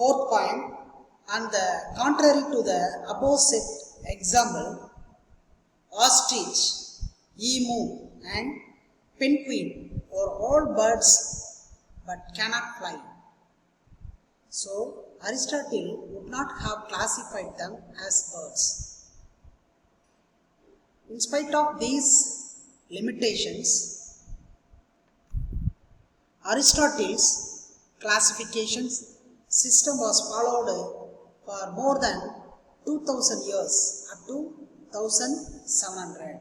Fourth point, and the contrary to the above said example, ostrich, emu and penguin are all birds but cannot fly. So Aristotle would not have classified them as birds. In spite of these limitations, Aristotle's classification system was followed for more than 2000 years, up to 1700.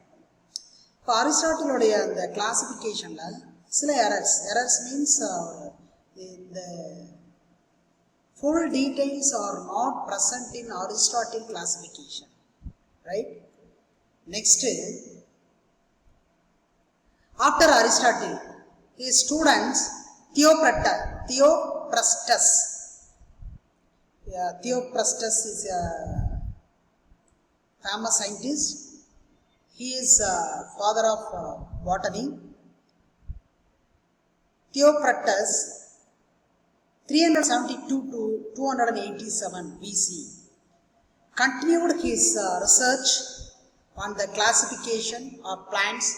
இப்போ அரிஸ்டாட்டிலுடைய அந்த கிளாசிஃபிகேஷனில் சில errors means the full details are not present in Aristotle classification, right? Next, after Aristotle, his students Theophrastus. Theophrastus is a famous scientist. He is father of botany. Theophrastus 372 to 287 BC continued his research on the classification of plants,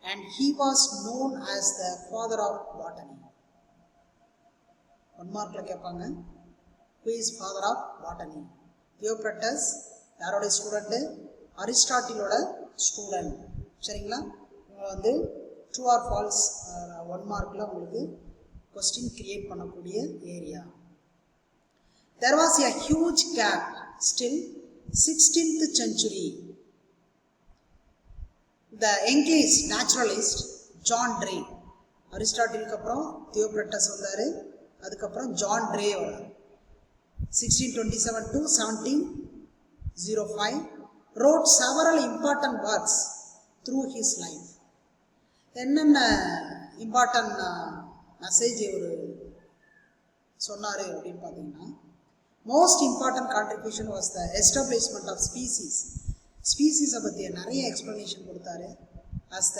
and he was known as the father of botany. One mark la kepanga, who is father of botany? Theophrastus யாரோட student? அரிஸ்டாட்டிலோட student. சரிங்களா? வந்து true or false 1 மார்க்கில் உங்களுக்கு question create பண்ணக்கூடிய area. There was a huge gap still 16th century. The English naturalist John Dray, அரிஸ்டாட்டிலுக்கு அப்புறம் தியோப்ரட்டஸ் வந்தார், அதுக்கப்புறம் John tray வந்தார். 1627 to 1705 wrote several important works through his life. என்னென்ன இம்பார்ட்டன்ட் மெசேஜ் ஒரு சொன்னார் அப்படின்னு பார்த்தீங்கன்னா, most important contribution was the establishment of species. ஸ்பீசிஸை பற்றி நிறைய எக்ஸ்ப்ளனேஷன் கொடுத்தாரு. As the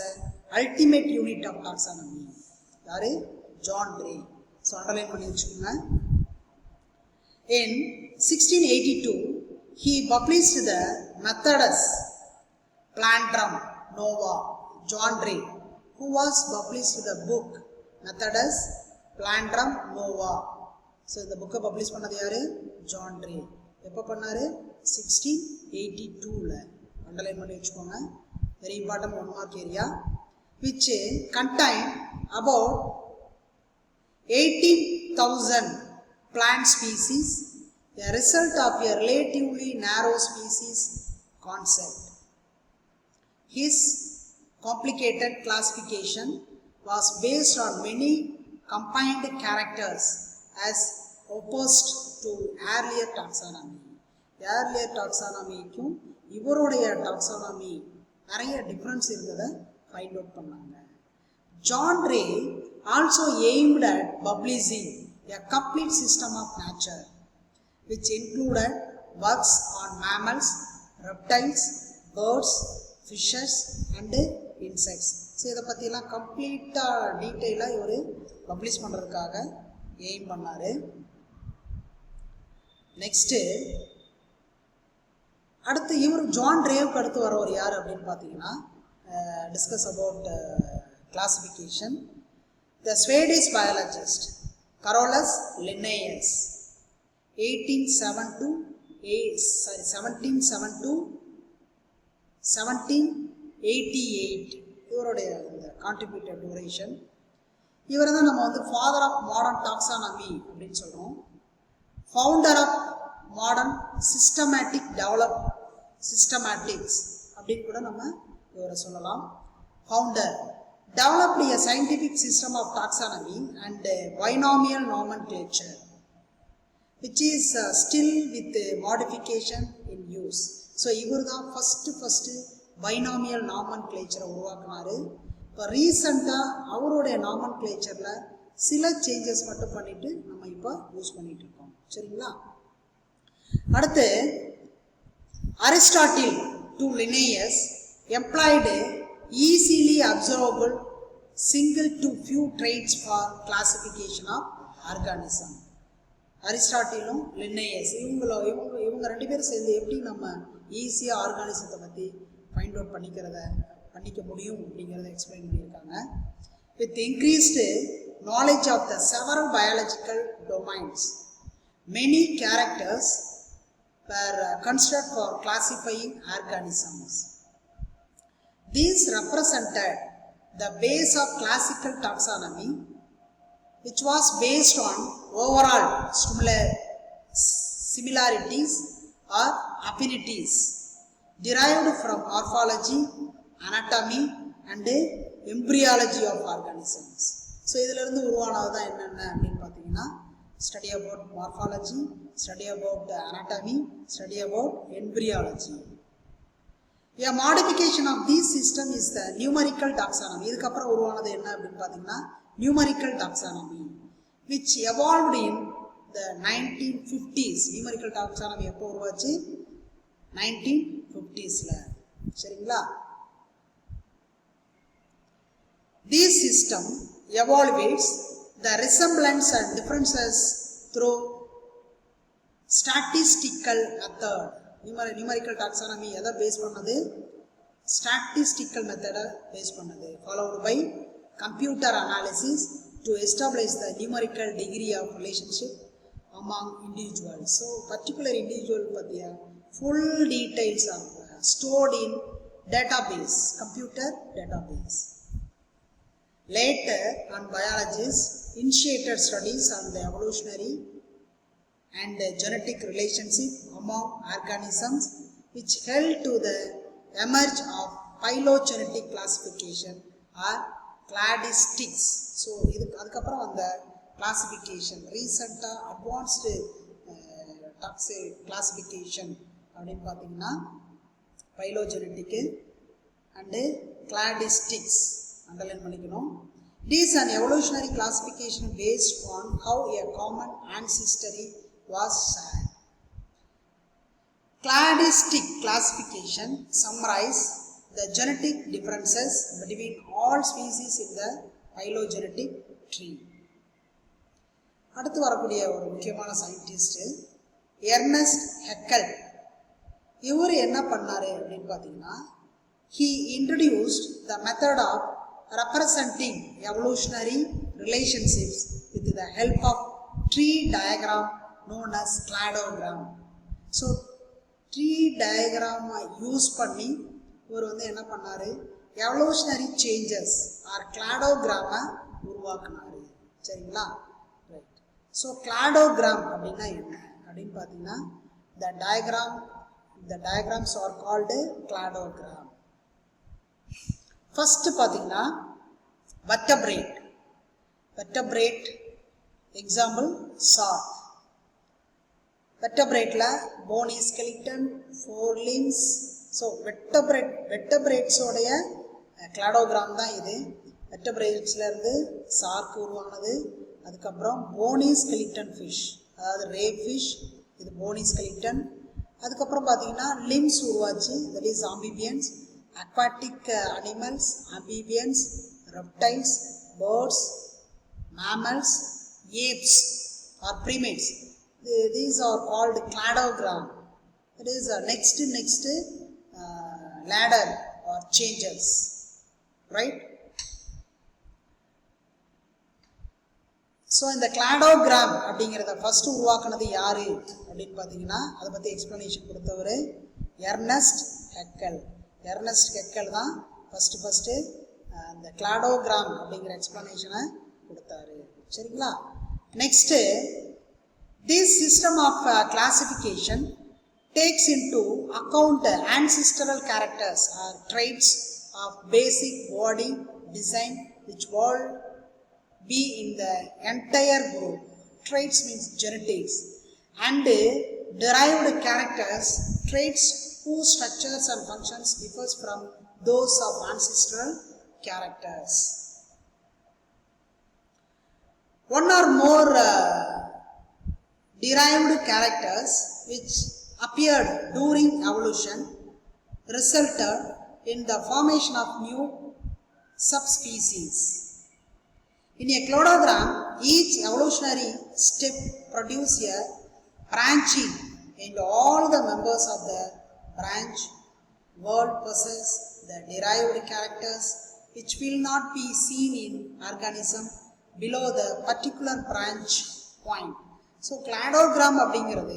ultimate unit of taxonomy. யார்? John Ray. ஸோ அண்டர்லைன் பண்ணி வச்சுக்கோங்க. In 1682, he published the Methodus Plantrum Nova. John Dray, who was published the book Methodus Plantrum Nova. So இந்த புக்கை publish பண்ணது யார்? John tray. எப்போ பண்ணார்? 1682. Underline பண்ணி வச்சுக்கோங்க. Very important 1 mark area. Which contain about 18,000 plant species, a result of a relatively narrow species concept. His complicated classification was based on many combined characters as opposed to earlier taxonomy. Earlier taxonomy-க்கும் இவருடைய taxonomy நிறைய difference இருந்ததை find out பண்ணாங்க. John tray also aimed at publishing a complete system of nature, which included works on mammals, reptiles, birds, fishes and insects. So இதை பற்றிலாம் கம்ப்ளீட்டாக டீட்டெயிலாக இவர் publish பண்ணுறதுக்காக எய்ம் பண்ணார். நெக்ஸ்ட்டு அடுத்து இவர் ஜான் ட்ரேவுக்கு அடுத்து வரவர் யார் அப்படின்னு பார்த்தீங்கன்னா, discuss about classification. The Swedish biologist Carolus Linnaeus 1707 1788 இவருடைய இந்த கான்ட்ரிபியூட்டட் டூரேஷன். இவர் தான் நம்ம வந்து ஃபாதர் ஆஃப் மாடர்ன் டாக்ஸானமி அப்படின்னு சொல்கிறோம். ஃபவுண்டர் ஆஃப் மாடர்ன் சிஸ்டமேட்டிக்ஸ் அப்படின்னு கூட நம்ம இவரை சொல்லலாம். Founder developed a scientific system of taxonomy and binomial nomenclature, which is still with modification in use. So இவர் தான் ஃபஸ்ட்டு பைனாமியல் நாமன்க்ளேச்சரை உருவாக்குனாரு. இப்போ ரீசண்டாக அவருடைய நாமன்க்ளேச்சரில் சில சேஞ்சஸ் மட்டும் பண்ணிவிட்டு நம்ம இப்போ யூஸ் பண்ணிகிட்டு இருக்கோம். சரிங்களா? அடுத்து Aristotle to Linnaeus employed easily observable single to few traits for classification of organism. அரிஸ்டாட்டிலும் லின்னேயஸ் இவங்க ரெண்டு பேரும் சேர்ந்து எப்படி நம்ம ஈஸியாக ஆர்கானிசத்தை பற்றி ஃபைண்ட் அவுட் பண்ணிக்க முடியும் அப்படிங்கிறத எக்ஸ்பிளைன் பண்ணியிருக்காங்க. With increased knowledge of the several biological domains many characters were considered for classifying organisms. These represented the base of classical taxonomy, which was based on overall similarities or affinities derived from morphology, anatomy and embryology of organisms. So இதிலிருந்து உருவானது தான் என்னென்ன அப்படின்னு பார்த்தீங்கன்னா study about morphology, study about anatomy, study about embryology. A modification of this system is the numerical taxonomy. இதுக்கப்புறம் உருவானது என்ன அப்படின்னு பார்த்தீங்கன்னா numerical taxonomy, which evolved in the 1950s. numerical taxonomy எப்போ உருவாச்சு? 1950sல. சரிங்களா? This system evaluates the resemblance and differences through statistical method. Numerical taxonomy எதை base பண்ணது? statistical method பேஸ் பண்ணது, followed by computer analysis to establish the numerical degree of relationship among individuals. So particular individual பத்திய full details are stored in database, computer database. Later on, biologists initiated studies on the evolutionary and genetic relationship among organisms, which held to the emerge of phylogenetic classification or cladistics. So அதுக்கப்புறம் அந்த classification recent advanced classification அப்படின்னு பார்த்தீங்கன்னா phylogenetic and cladistics underline பண்ணிக்கணும். It is an evolutionary classification based on how a common ancestry was shared. Cladistic classification summarizes the genetic differences between all species in the phylogenetic tree. அடுத்து வரக்கூடிய ஒரு முக்கியமான scientist Ernst Haeckel. இவர் என்ன பண்ணாரு அப்படின்னு பார்த்தீங்கன்னா he introduced the method of representing evolutionary relationships with the help of tree diagram known as cladogram. So tree diagram use பண்ணி இவர் என்ன பண்ணாரு? evolutionary changes or cladogram உருவாக்குனாரு. சரிங்களா? ரைட். ஸோ cladogram அப்படின்னா என்ன அப்படின்னு பார்த்தீங்கன்னா the diagrams are called cladogram. First பார்த்தீங்கன்னா vertebrate எக்ஸாம்பிள் சார்க். வெர்டபிரேட்ல போனி skeleton, 4 limbs. ஸோ வெர்டபிரேட்ஸோடைய கிளாடோகிராம் தான் இது. வெர்டபிரேட்ஸ்ல இருந்து சார்க் உருவானது. அதுக்கப்புறம் போனி skeleton ஃபிஷ், அதாவது ரேப் ஃபிஷ், இது போனி skeleton. அதுக்கப்புறம் பார்த்தீங்கன்னா லிம்ஸ் உருவாச்சு, that is amphibians. aquatic animals, amphibians, reptiles, birds, mammals, apes or primates. These are called cladogram. It is next ladder or changes, right? So இந்த cladogram அப்படிங்கிறத first உருவாக்குனது யாரு அப்படின்னு பார்த்தீங்கன்னா அதை பற்றி எக்ஸ்பிளனேஷன் கொடுத்தவர் எர்னஸ்ட் ஹெக்கல். எர்னஸ்ட் ஹெக்கல் தான் ஃபஸ்ட்டு அந்த கிளாடோகிராம் அப்படிங்கிற எக்ஸ்பிளனேஷனை கொடுத்தாரு. சரிங்களா? Next this system of classification takes into account ancestral characters or traits of basic body design which will be in the entire group. Traits means genetics, and derived characters, traits whose structures and functions differs from those of ancestral characters. One or more derived characters which appeared during evolution resulted in the formation of new subspecies. In a cladogram, each evolutionary step produce a branching into all the members of the branch. World possess the derived characters which will not be seen in organism below the particular branch point. So cladogram அப்படிங்கிறது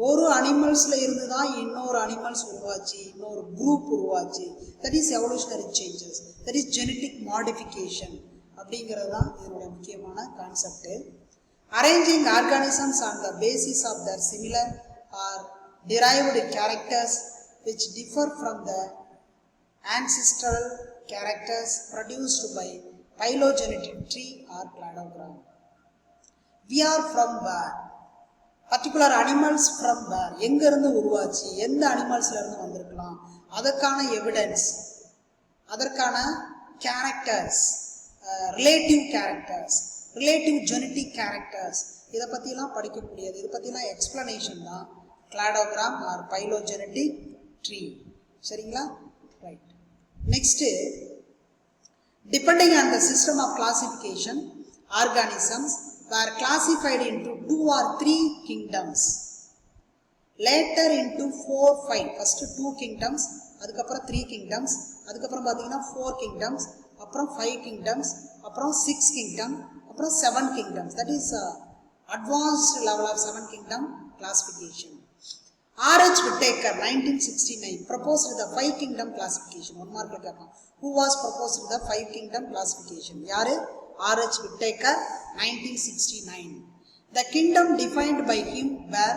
ஒரு அனிமல்ஸில் இருந்து தான் இன்னொரு animals உருவாச்சு, இன்னொரு group உருவாச்சு. That is evolutionary changes, that is genetic modification அப்படிங்கிறது தான் இதனுடைய முக்கியமான concept. Arranging organisms on the basis of their similar or derived characters which differ from the ancestral characters produced by phylogenetic tree or cladogram. We are from where? Particular animals from where? எங்க இருந்து உருவாச்சு, எந்த அனிமல்ஸ்ல இருந்து வந்திருக்கலாம், அதற்கான evidence, அதற்கான characters, relative characters, relative genetic characters, இதை பற்றிலாம் படிக்கக்கூடியது. இதை பற்றிலாம் எக்ஸ்பிளனேஷன் தான் கிளாடோகிராம் ஆர் பைலோஜெனட்டிக் ட்ரீ. சரிங்களா? Right. Next, depending on the system of classification, organisms were classified into 2 or 3 kingdoms, later into 4, 5. first 2 kingdoms, அதுக்கப்புறம் 3 kingdoms, அதுக்கப்புறம் பார்த்தீங்கன்னா 4 kingdoms, அப்புறம் 5 kingdoms, அப்புறம் 6 kingdom, அப்புறம் 7 kingdoms. that is advanced level of 7 kingdom classification. R.H. Whittaker 1969 proposed the 5 kingdom classification. One mark கேட்கலாம். Who was proposed the 5 kingdom classification? யாரு? R.H. Whittaker 1969. The kingdom defined by him were,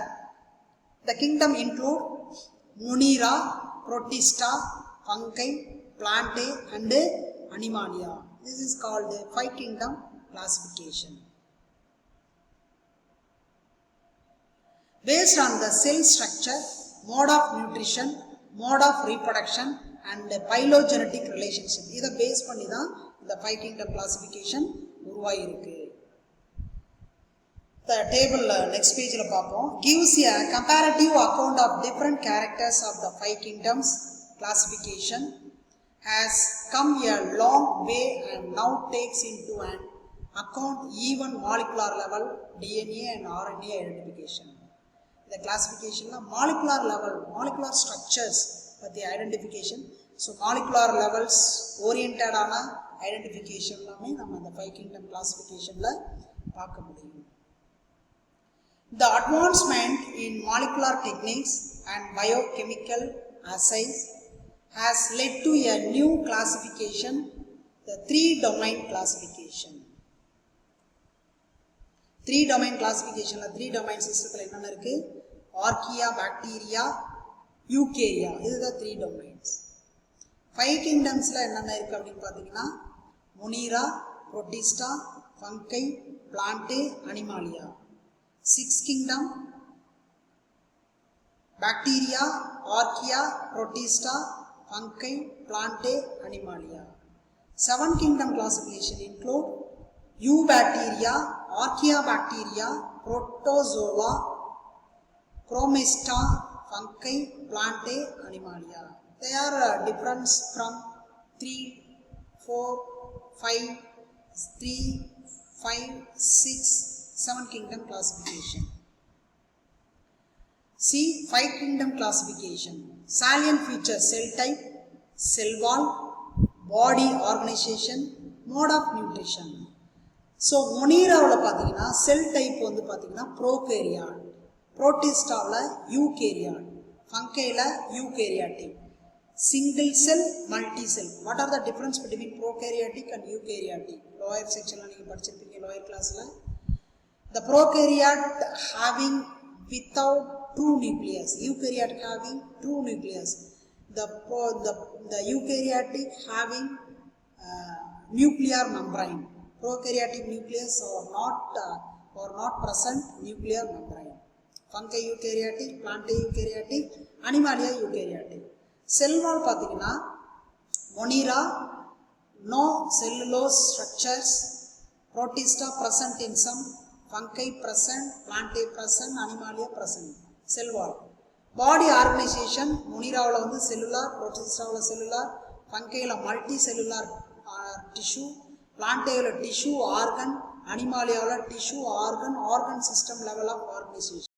the kingdom include Munera, Protista, Fungi, Plantae and Animalia. This is called the 5 kingdom classification. Based on the cell structure, mode of nutrition, mode of reproduction and phylogenetic relationship. இதை base பண்ணி தான் இந்த 5 kingdom classification உருவாயிருக்கு. The table next pageல பார்ப்போம். Gives a comparative account of different characters of the 5 kingdoms classification. Has come a long way and now takes into an account even molecular level DNA and RNA identification. இந்த கிளாசிஃபிகேஷன்ல molecular level, molecular structures பற்றி identification, so molecular levels ஓரியன்டான identification எல்லாமே நம்ம அந்த 5 kingdom கிளாசிஃபிகேஷனில் பார்க்க முடியும். The advancement in molecular techniques and biochemical assays has led to a new classification, the 3-domain classification. 3-domain classification, 3-domain system என்னென்ன இருக்கு? Archaea, bacteria, Eukarya, இதுதான் 3 domains. 5 kingdomsல என்னென்ன இருக்கு அப்படின்னு பார்த்தீங்கன்னா Munira, Protista, fungi, Plantae, Animalia. 6 kingdom bacteria, archaea, Protista, fungi, Plantae, Animalia. 7 kingdom classification include Eubacteria, Archaeobacteria, Protozoa, Chromista, Fungi, Plantae, Animalia. They are different from 3, 4, 5, 3, 5, 6, 7 kingdom classification. See 5 kingdom classification. Salient features: cell type, cell wall, body organization, mode of nutrition. So மொனீராவில் பார்த்தீங்கன்னா cell type வந்து பார்த்தீங்கன்னா prokaryote, புரோட்டிஸ்டாவில் eukaryote, ஃபங்கையில் யூகேரியாட்டிக், single cell, multi cell. What are the difference between prokaryotic and eukaryotic? Lower செக்ஷனில் நீங்கள் படிச்சிருப்பீங்க, லோயர் கிளாஸில். The prokaryote having without true nucleus, eukaryote having true nucleus. The eukaryotic having nuclear membrane. Prokaryotic nucleus or not present nuclear membrane. Fungi eukaryotic, Plantae eukaryotic, Animalia eukaryotic. Cell wall பார்த்தீங்கன்னா Monera, no cellulose structures, Protista present in some, Fungi present, Plantae present, Animalia present. Cell wall. Body organization Moneraவில் வந்து cellular, புரோட்டிஸ்டாவில் cellular, ஃபங்கையில் multi cellular tissue, பிளான்டேவில் tissue, organ, அனிமாலியாவில் tissue, organ system level of organisation.